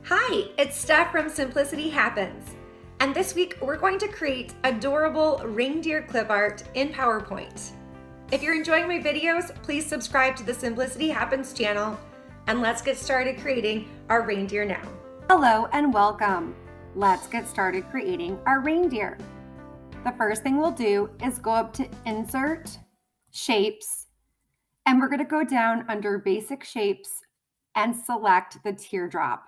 Hi, it's Steph from Simplicity Happens. And this week we're going to create adorable reindeer clip art in PowerPoint. If you're enjoying my videos, please subscribe to the Simplicity Happens channel and let's get started creating our reindeer now. Hello and welcome. Let's get started creating our reindeer. The first thing we'll do is go up to Insert, Shapes, and we're going to go down under Basic Shapes and select the teardrop.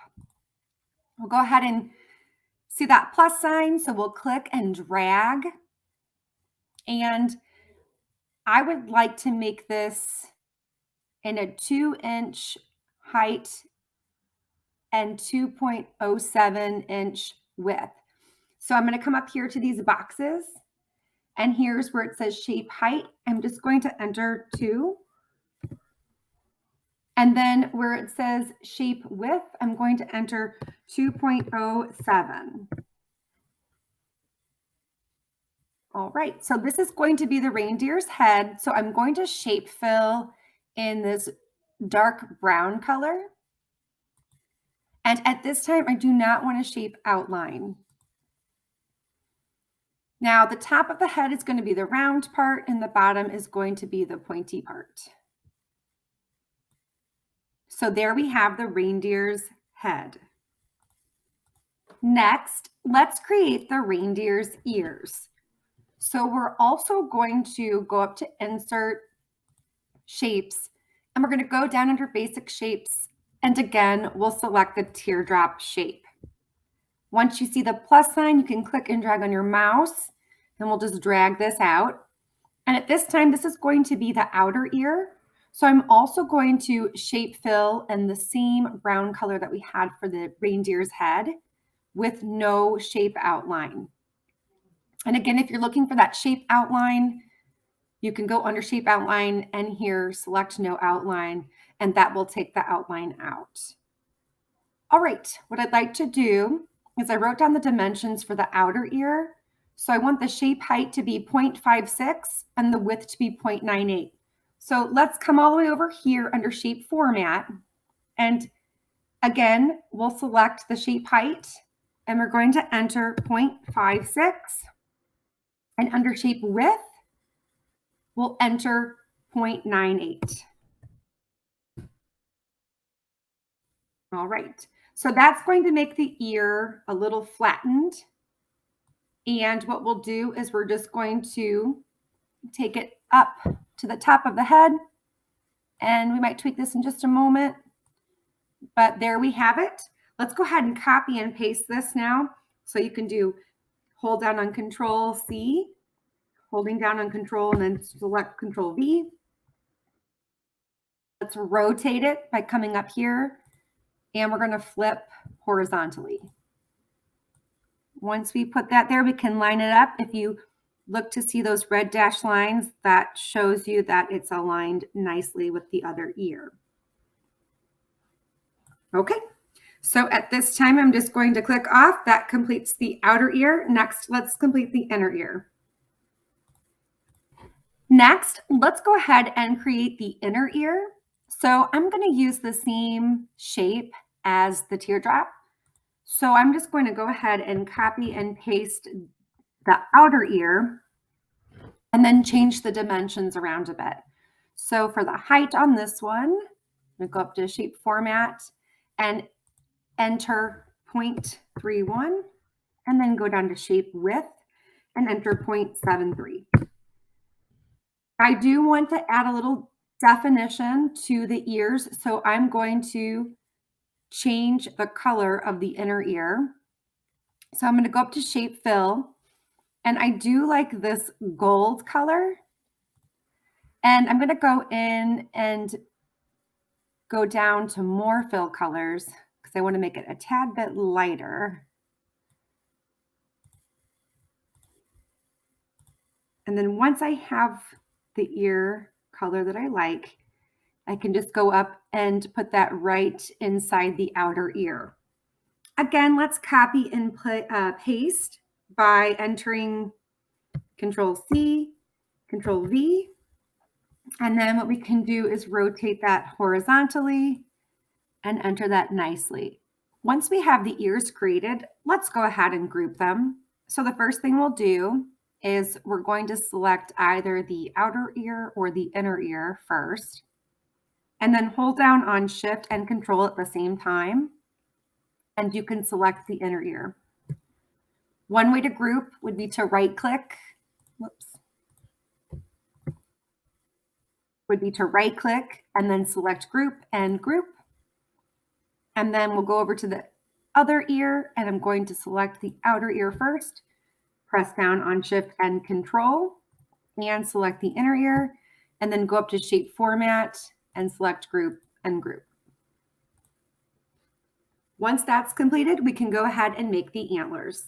We'll go ahead and see that plus sign, so we'll click and drag. And I would like to make this in a 2-inch height and 2.07-inch width. So I'm going to come up here to these boxes, and here's where it says shape height. I'm just going to enter 2. And then where it says shape width, I'm going to enter 2.07. All right, so this is going to be the reindeer's head. So I'm going to shape fill in this dark brown color. And at this time, I do not want to shape outline. Now, the top of the head is going to be the round part, and the bottom is going to be the pointy part. So there we have the reindeer's head. Next, let's create the reindeer's ears. So we're also going to go up to Insert, Shapes, and we're going to go down under Basic Shapes, and again, we'll select the teardrop shape. Once you see the plus sign, you can click and drag on your mouse, and we'll just drag this out. And at this time, this is going to be the outer ear. So I'm also going to shape fill in the same brown color that we had for the reindeer's head with no shape outline. And again, if you're looking for that shape outline, you can go under shape outline and here select no outline, and that will take the outline out. All right, what I'd like to do is I wrote down the dimensions for the outer ear. So I want the shape height to be 0.56 and the width to be 0.98. So let's come all the way over here under shape format. And again, we'll select the shape height and we're going to enter 0.56. And under shape width, we'll enter 0.98. All right, so that's going to make the ear a little flattened. And what we'll do is we're just going to take it up to the top of the head. And we might tweak this in just a moment. But there we have it. Let's go ahead and copy and paste this now. So you can do hold down on Control C, holding down on Control, and then select Control V. Let's rotate it by coming up here, and we're going to flip horizontally. Once we put that there, we can line it up. If you look to see those red dashed lines, that shows you that it's aligned nicely with the other ear. Okay, so at this time, I'm just going to click off. That completes the outer ear. Next, let's complete the inner ear. Next, let's go ahead and create the inner ear. So I'm going to use the same shape as the teardrop. So I'm just going to go ahead and copy and paste the outer ear and then change the dimensions around a bit. So for the height on this one, I'm going to go up to shape format and enter 0.31 and then go down to shape width and enter 0.73. I do want to add a little definition to the ears, so I'm going to change the color of the inner ear. So I'm going to go up to shape fill, and I do like this gold color. And I'm going to go in and go down to more fill colors because I want to make it a tad bit lighter. And then once I have the ear color that I like, I can just go up and put that right inside the outer ear. Again, let's copy and paste by entering Control C, Control V. And then what we can do is rotate that horizontally and enter that nicely. Once we have the ears created, let's go ahead and group them. So the first thing we'll do is we're going to select either the outer ear or the inner ear first, and then hold down on Shift and Control at the same time, and you can select the inner ear. One way to group would be to right-click, and then select Group and Group. And then we'll go over to the other ear, and I'm going to select the outer ear first, press down on Shift and Control, and select the inner ear, and then go up to Shape Format and select Group and Group. Once that's completed, we can go ahead and make the antlers.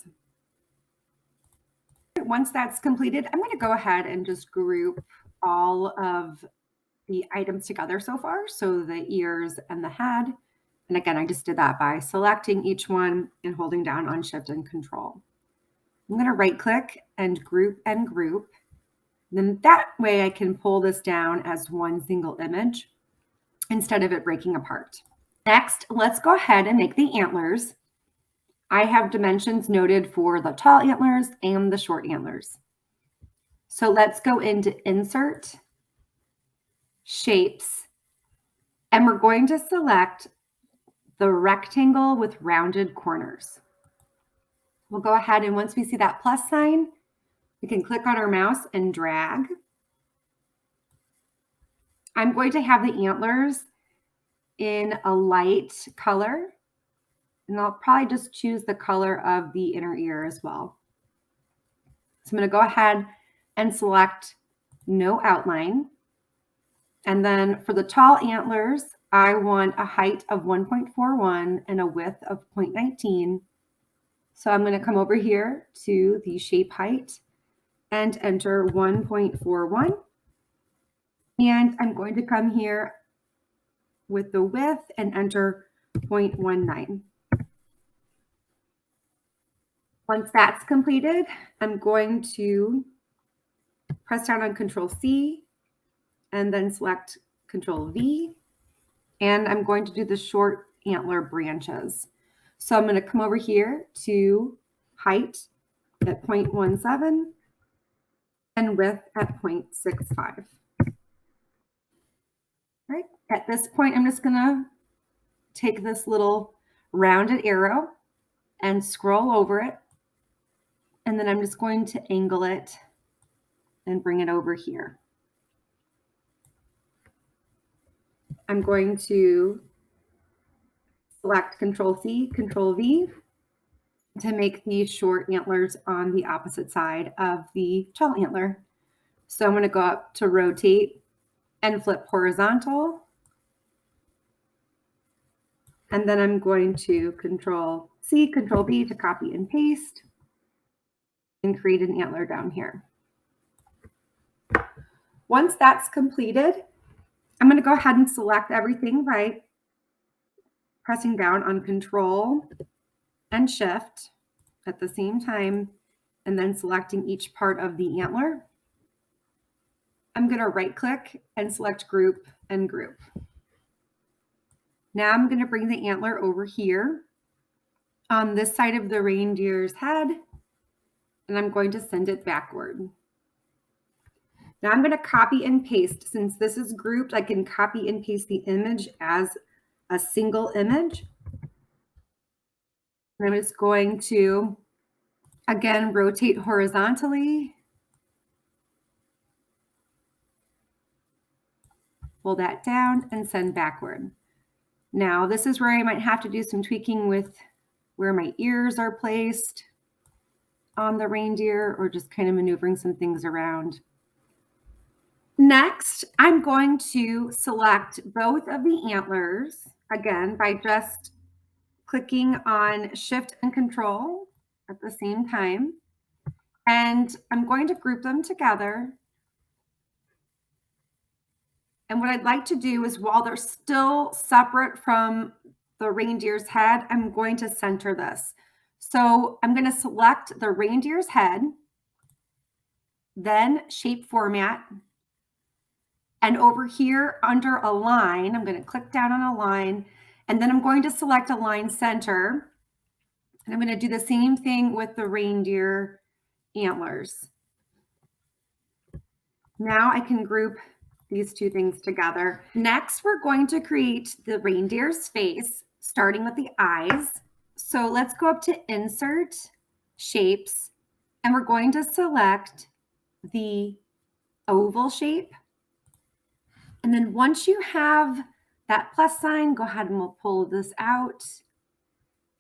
Once that's completed, I'm going to go ahead and just group all of the items together so far, so the ears and the head. And again, I just did that by selecting each one and holding down on Shift and Control. I'm going to right-click and group. Then that way I can pull this down as one single image instead of it breaking apart. Next, let's go ahead and make the antlers. I have dimensions noted for the tall antlers and the short antlers. So let's go into Insert, Shapes, and we're going to select the rectangle with rounded corners. We'll go ahead, and once we see that plus sign, we can click on our mouse and drag. I'm going to have the antlers in a light color, and I'll probably just choose the color of the inner ear as well. So I'm going to go ahead and select No Outline. And then for the tall antlers, I want a height of 1.41 and a width of 0.19. So I'm going to come over here to the shape height and enter 1.41. And I'm going to come here with the width and enter 0.19. Once that's completed, I'm going to press down on Control C and then select Control V. And I'm going to do the short antler branches. So I'm going to come over here to height at 0.17 and width at 0.65. Right. At this point, I'm just going to take this little rounded arrow and scroll over it. And then I'm just going to angle it and bring it over here. I'm going to select Control C, Control V to make these short antlers on the opposite side of the tall antler. So I'm going to go up to Rotate and flip horizontal. And then I'm going to Control C, Control V to copy and paste and create an antler down here. Once that's completed, I'm going to go ahead and select everything by pressing down on Control and Shift at the same time, and then selecting each part of the antler. I'm going to right-click and select Group and Group. Now I'm going to bring the antler over here on this side of the reindeer's head, and I'm going to send it backward. Now I'm going to copy and paste. Since this is grouped, I can copy and paste the image as a single image. And I'm just going to, again, rotate horizontally. Pull that down and send backward. Now this is where I might have to do some tweaking with where my ears are placed on the reindeer, or just kind of maneuvering some things around. Next, I'm going to select both of the antlers, again, by just clicking on Shift and Control at the same time. And I'm going to group them together. And what I'd like to do is, while they're still separate from the reindeer's head, I'm going to center this. So I'm going to select the reindeer's head, then Shape Format. And over here under Align, I'm going to click down on Align, And then I'm going to select Align Center. And I'm going to do the same thing with the reindeer antlers. Now I can group these two things together. Next, we're going to create the reindeer's face, starting with the eyes. So let's go up to Insert, Shapes, and we're going to select the oval shape. And then once you have that plus sign, go ahead and we'll pull this out.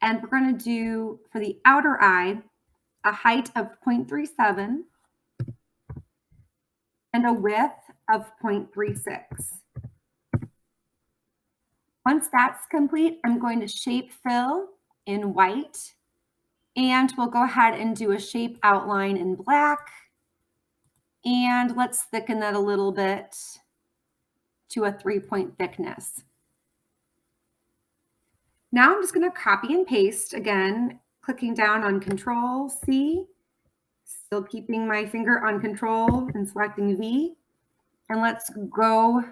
And we're going to do, for the outer eye, a height of 0.37 and a width of 0.36. Once that's complete, I'm going to shape fill in white, and we'll go ahead and do a shape outline in black. And let's thicken that a little bit to a 3-point thickness. Now I'm just going to copy and paste again, clicking down on Control C, still keeping my finger on Control and selecting V. And let's go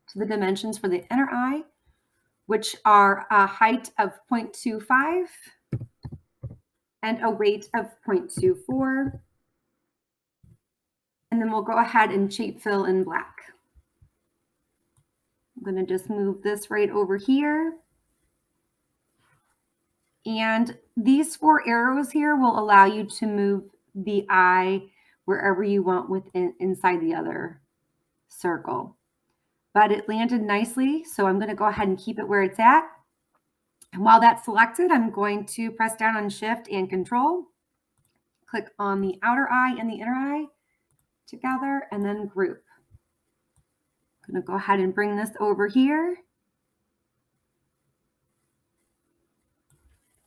to the dimensions for the inner eye, which are a height of 0.25 and a weight of 0.24. And then we'll go ahead and shape fill in black. I'm going to just move this right over here. And these 4 arrows here will allow you to move the eye wherever you want inside the other circle. But it landed nicely, so I'm going to go ahead and keep it where it's at. And while that's selected, I'm going to press down on Shift and Control, click on the outer eye and the inner eye together, and then group. I'm going to go ahead and bring this over here.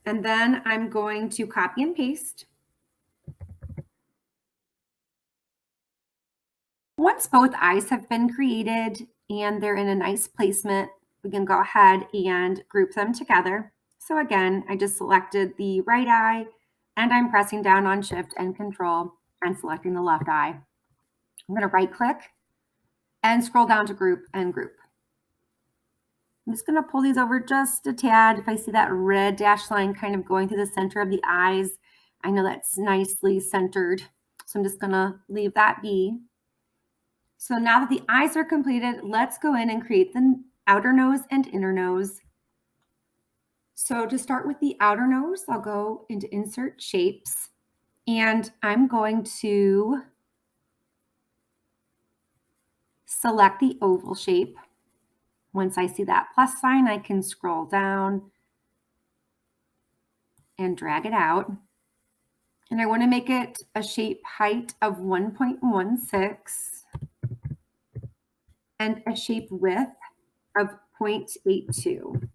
And then I'm going to copy and paste. Once both eyes have been created and they're in a nice placement, we can go ahead and group them together. So again, I just selected the right eye and I'm pressing down on Shift and Control and selecting the left eye. I'm going to right click and scroll down to group and group. I'm just going to pull these over just a tad. If I see that red dashed line kind of going through the center of the eyes, I know that's nicely centered. So I'm just going to leave that be. So now that the eyes are completed, let's go in and create the outer nose and inner nose. So to start with the outer nose, I'll go into Insert Shapes, and I'm going to select the oval shape. Once I see that plus sign, I can scroll down and drag it out. And I want to make it a shape height of 1.16 and a shape width of 0.82.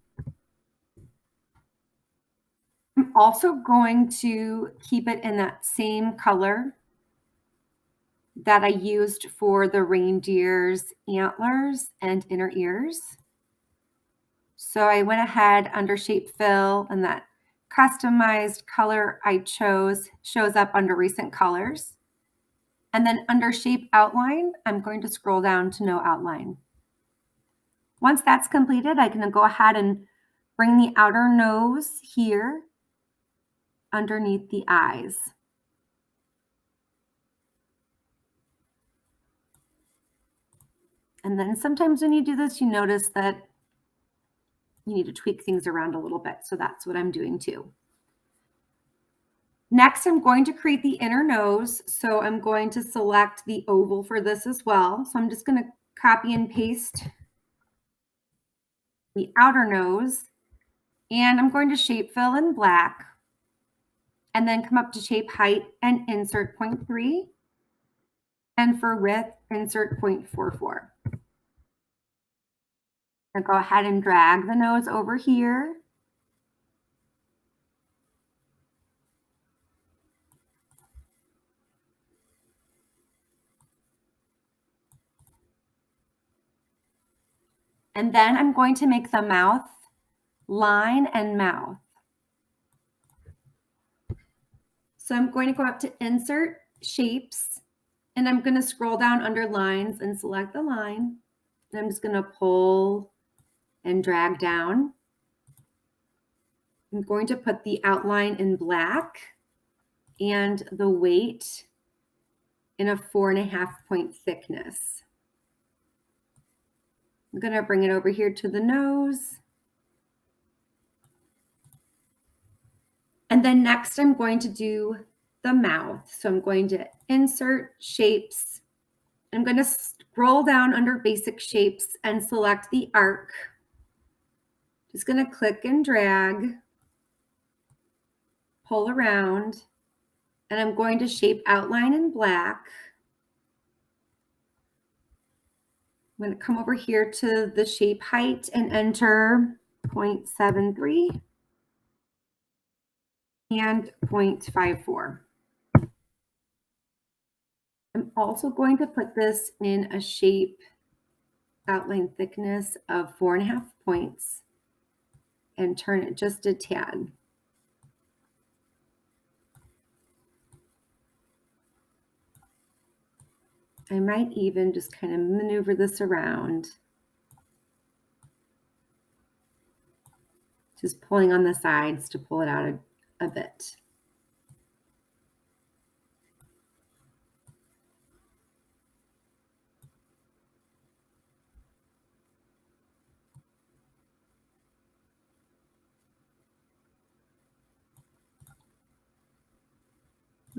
I'm also going to keep it in that same color that I used for the reindeer's antlers and inner ears. So I went ahead under Shape Fill, and that customized color I chose shows up under Recent Colors. And then under Shape Outline, I'm going to scroll down to No Outline. Once that's completed, I can go ahead and bring the outer nose here underneath the eyes. And then sometimes when you do this, you notice that you need to tweak things around a little bit. So that's what I'm doing too. Next, I'm going to create the inner nose. So I'm going to select the oval for this as well. So I'm just going to copy and paste the outer nose, and I'm going to shape fill in black, and then come up to shape height and insert 0.3, and for width, insert 0.44. I'll go ahead and drag the nose over here. And then I'm going to make the mouth line and mouth. So I'm going to go up to Insert Shapes, and I'm going to scroll down under Lines and select the line. And I'm just going to pull and drag down. I'm going to put the outline in black and the weight in a 4.5 point thickness. I'm going to bring it over here to the nose. And then next I'm going to do the mouth. So I'm going to insert shapes. I'm going to scroll down under basic shapes and select the arc. Just going to click and drag, pull around, and I'm going to shape outline in black. I'm going to come over here to the shape height and enter 0.73 and 0.54. I'm also going to put this in a shape outline thickness of 4.5 points and turn it just a tad. I might even just kind of maneuver this around. Just pulling on the sides to pull it out a bit.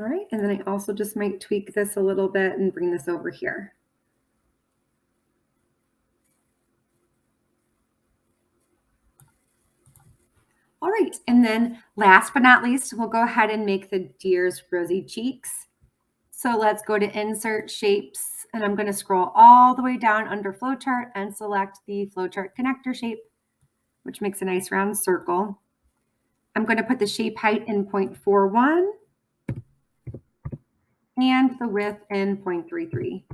All right, and then I also just might tweak this a little bit and bring this over here. All right, and then last but not least, we'll go ahead and make the deer's rosy cheeks. So let's go to Insert Shapes, and I'm going to scroll all the way down under Flowchart and select the Flowchart Connector shape, which makes a nice round circle. I'm going to put the shape height in 0.41 and the width in 0.33.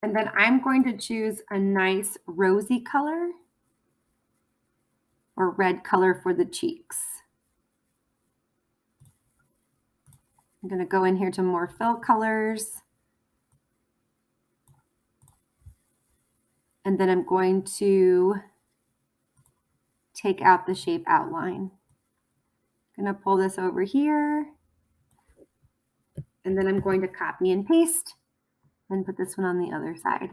And then I'm going to choose a nice rosy color or red color for the cheeks. I'm going to go in here to more fill colors. And then I'm going to take out the shape outline. I'm going to pull this over here. And then I'm going to copy and paste and put this one on the other side.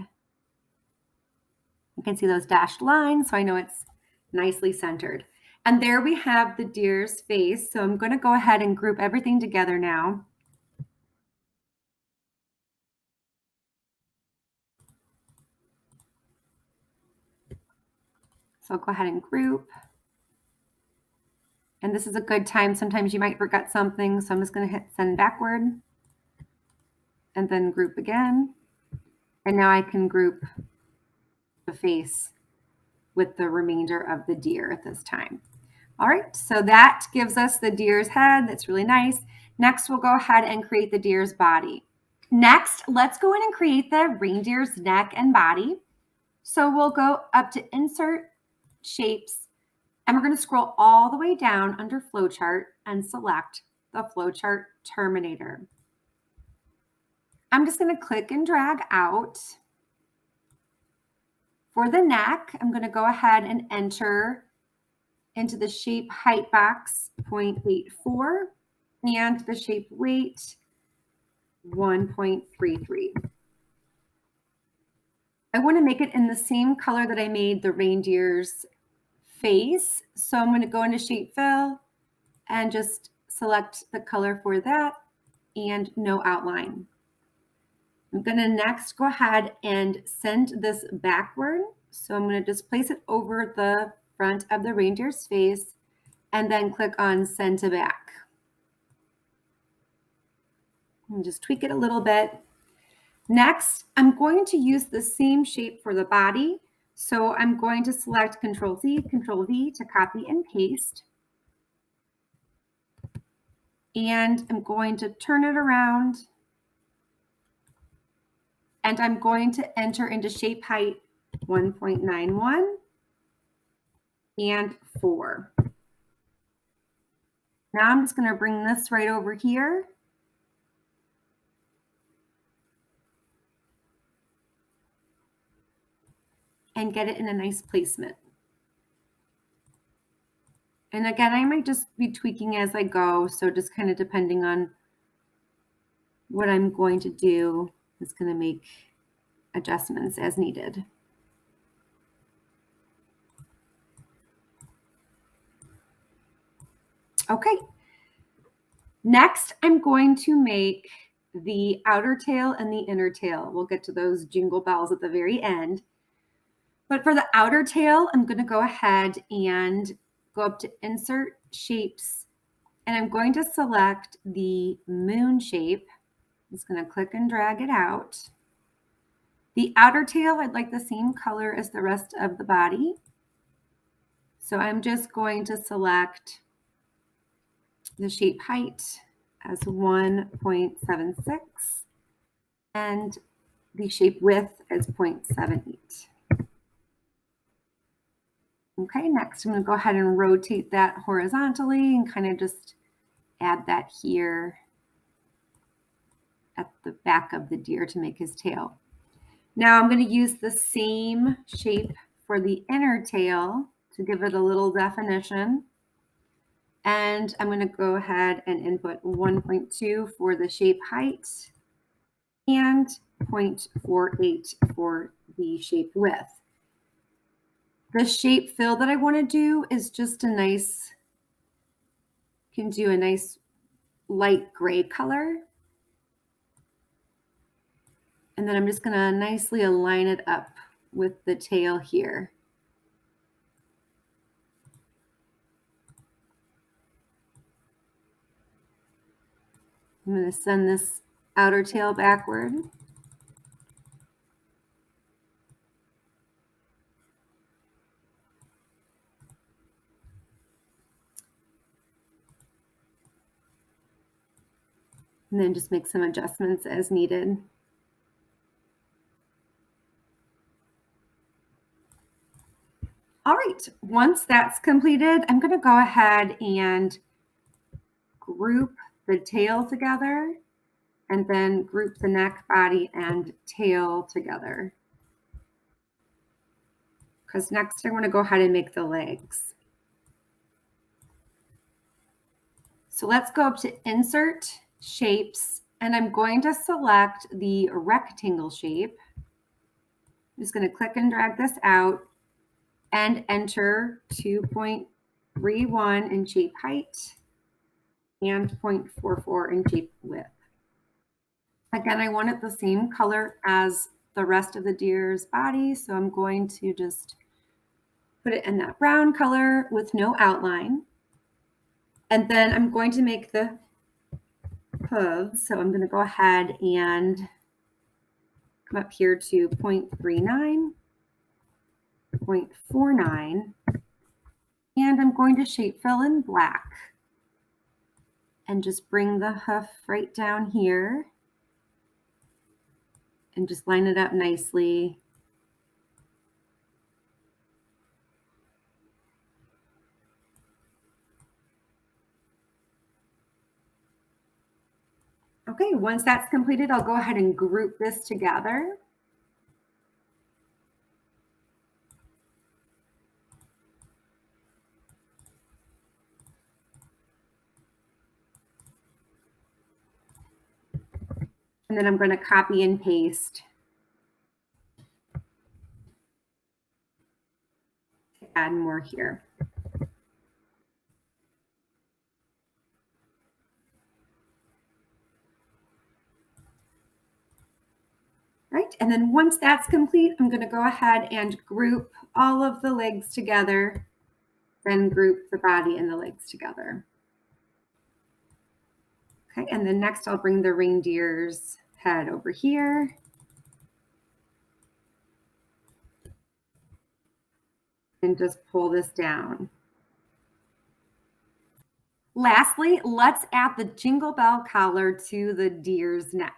You can see those dashed lines, so I know it's nicely centered. And there we have the deer's face. So I'm going to go ahead and group everything together now. So I'll go ahead and group. And this is a good time. Sometimes you might forget something. So I'm just going to hit send backward and then group again. And now I can group the face with the remainder of the deer at this time. All right, so that gives us the deer's head. That's really nice. Next, we'll go ahead and create the deer's body. Next, let's go in and create the reindeer's neck and body. So we'll go up to Insert Shapes, and we're going to scroll all the way down under Flowchart and select the Flowchart Terminator. I'm just going to click and drag out. For the neck, I'm going to go ahead and enter into the shape height box 0.84 and the shape weight 1.33. I want to make it in the same color that I made the reindeer's face. So I'm going to go into shape fill and just select the color for that and no outline. I'm going to next go ahead and send this backward. So I'm going to just place it over the front of the reindeer's face and then click on send to back. And just tweak it a little bit. Next, I'm going to use the same shape for the body. So I'm going to select Control-C, Control-V to copy and paste. And I'm going to turn it around. And I'm going to enter into shape height 1.91 and 4. Now I'm just going to bring this right over here. And get it in a nice placement. And again, I might just be tweaking as I go. So just kind of depending on what I'm going to do is going to make adjustments as needed. Okay. Next, I'm going to make the outer tail and the inner tail. We'll get to those jingle bells at the very end. But for the outer tail, I'm going to go ahead and go up to Insert Shapes, and I'm going to select the moon shape. I'm just going to click and drag it out. The outer tail, I'd like the same color as the rest of the body. So I'm just going to select the shape height as 1.76 and the shape width as 0.78. Okay, next I'm going to go ahead and rotate that horizontally and kind of just add that here at the back of the deer to make his tail. Now I'm going to use the same shape for the inner tail to give it a little definition. And I'm going to go ahead and input 1.2 for the shape height and 0.48 for the shape width. The shape fill that I want to do is just a nice, can do a nice light gray color. And then I'm just going to nicely align it up with the tail here. I'm going to send this outer tail backward. And then just make some adjustments as needed. All right, once that's completed, I'm going to go ahead and group the tail together and then group the neck, body, and tail together. Because next I want to go ahead and make the legs. So let's go up to Insert Shapes, and I'm going to select the rectangle shape. I'm just going to click and drag this out and enter 2.31 in shape height and 0.44 in shape width. Again, I want it the same color as the rest of the deer's body, so I'm going to just put it in that brown color with no outline. And then I'm going to make the hooves, so I'm going to go ahead and come up here to 0.39, 0.49, and I'm going to shape fill in black and just bring the hoof right down here and just line it up nicely. Okay, once that's completed, I'll go ahead and group this together. And then I'm going to copy and paste to add more here. Right, and then once that's complete, I'm going to go ahead and group all of the legs together, then group the body and the legs together. Okay, and then next I'll bring the reindeer's head over here. And just pull this down. Lastly, let's add the jingle bell collar to the deer's neck.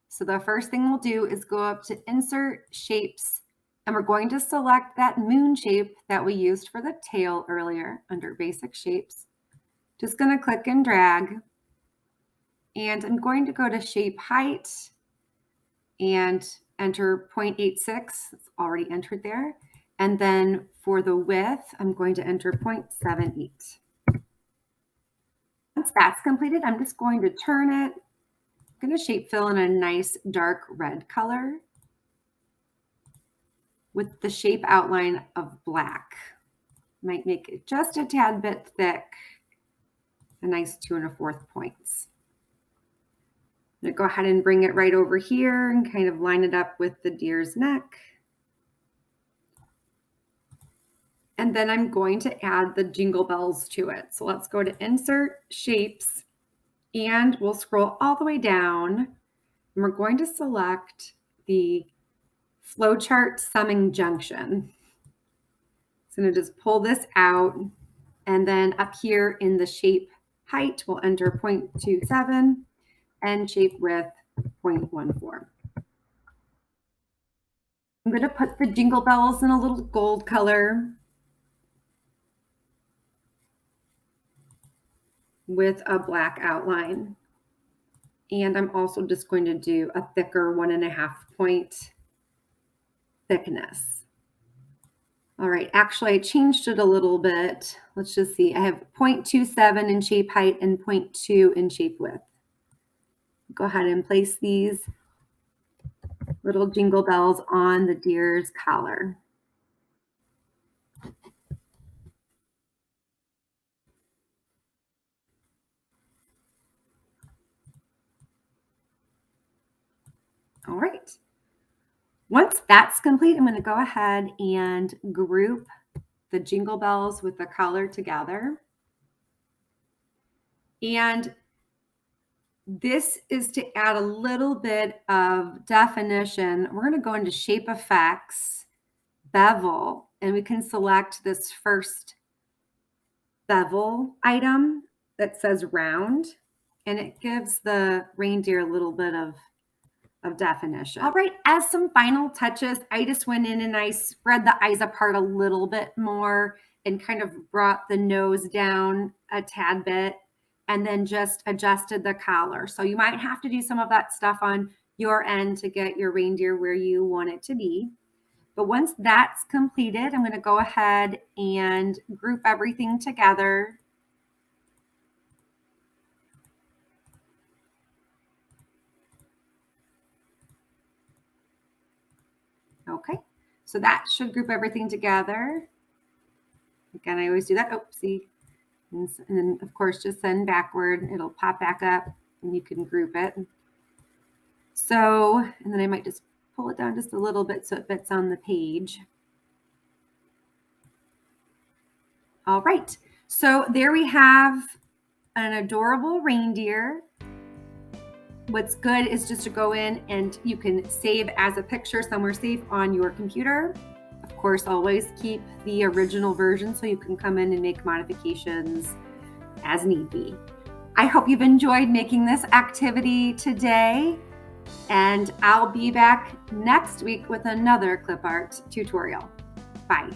So the first thing we'll do is go up to Insert Shapes, and we're going to select that moon shape that we used for the tail earlier under Basic Shapes. Just going to click and drag, and I'm going to go to Shape Height and enter 0.86. It's already entered there. And then for the width, I'm going to enter 0.78. Once that's completed, I'm just going to turn it. I'm going to shape fill in a nice dark red color with the shape outline of black. Might make it just a tad bit thick, a nice 2 1/4 points. I'm going to go ahead and bring it right over here and kind of line it up with the deer's neck. And then I'm going to add the jingle bells to it. So let's go to Insert, Shapes, and we'll scroll all the way down. And we're going to select the Flowchart Summing Junction. So I'm going to just pull this out. And then up here in the shape height, we'll enter 0.27 and shape width 0.14. I'm going to put the jingle bells in a little gold color with a black outline. And I'm also just going to do a thicker 1.5 point thickness. All right, actually I changed it a little bit. Let's just see, I have 0.27 in shape height and 0.2 in shape width. Go ahead and place these little jingle bells on the deer's collar. All right. Once that's complete, I'm going to go ahead and group the jingle bells with the collar together. And this is to add a little bit of definition. We're going to go into Shape Effects, Bevel, and we can select this first bevel item that says round, and it gives the reindeer a little bit of definition. All right, as some final touches, I just went in and I spread the eyes apart a little bit more and kind of brought the nose down a tad bit and then just adjusted the collar. So you might have to do some of that stuff on your end to get your reindeer where you want it to be. But once that's completed, I'm going to go ahead and group everything together. Okay, so that should group everything together. Again, I always do that. Oh, see. And then, of course, just send backward. It'll pop back up and you can group it. So, and then I might just pull it down just a little bit so it fits on the page. All right, so there we have an adorable reindeer. What's good is just to go in and you can save as a picture somewhere safe on your computer. Of course, always keep the original version so you can come in and make modifications as need be. I hope you've enjoyed making this activity today, and I'll be back next week with another clip art tutorial. Bye.